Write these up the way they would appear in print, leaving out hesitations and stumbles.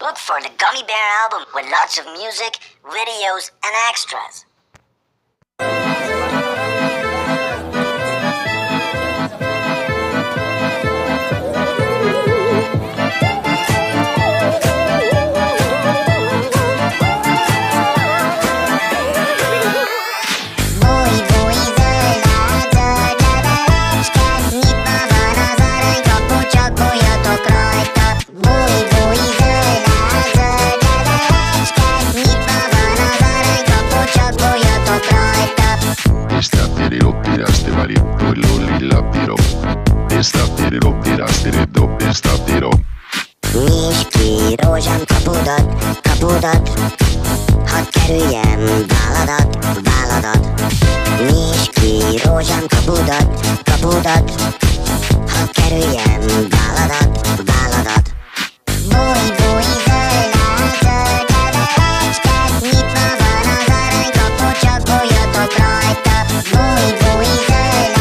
Look for the Gummy Bear album with lots of music, videos, and extras. Nyisd ki, rózsám, kapudat, kapudat, hadd kerüljem váladat, váladat. Nyisd ki, rózsám, kapudat, kapudat, hadd kerüljem váladat, váladat. Búj, búj, zöld zöld levelecsked, nyitva van az aranykapu, csak bújjatok rajta. Búj, búj, zöld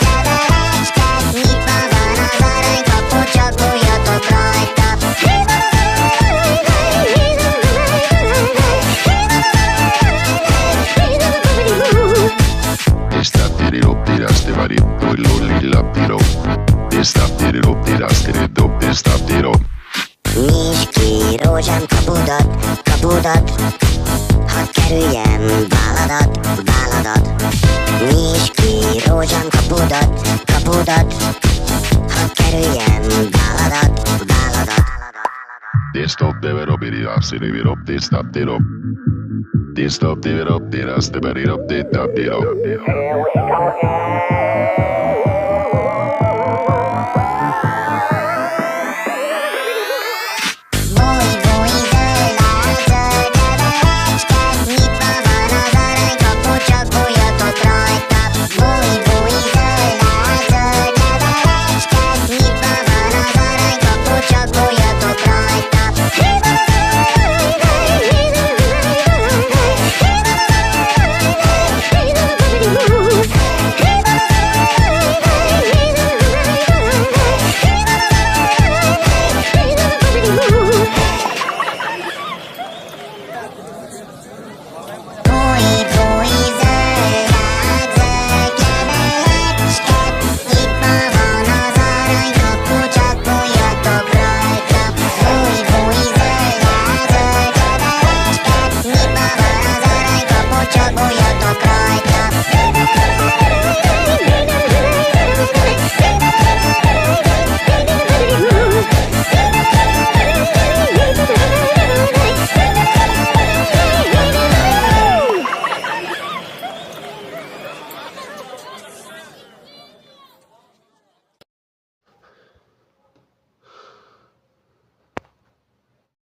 levelecsked, nyitva van az aranykapu, csak bújjatok rajta. Nyisd ki, rózsám, kapudat, kapudat, hadd kerüljem váladat, váladat. Nyisd ki, rózsám, kapudat, kapudat, hadd kerüljem váladat, váladat. Stop, give it up, it up, sit it up, they stop it up. They stop, give it up, they step it up, they tap it up. Here we go again.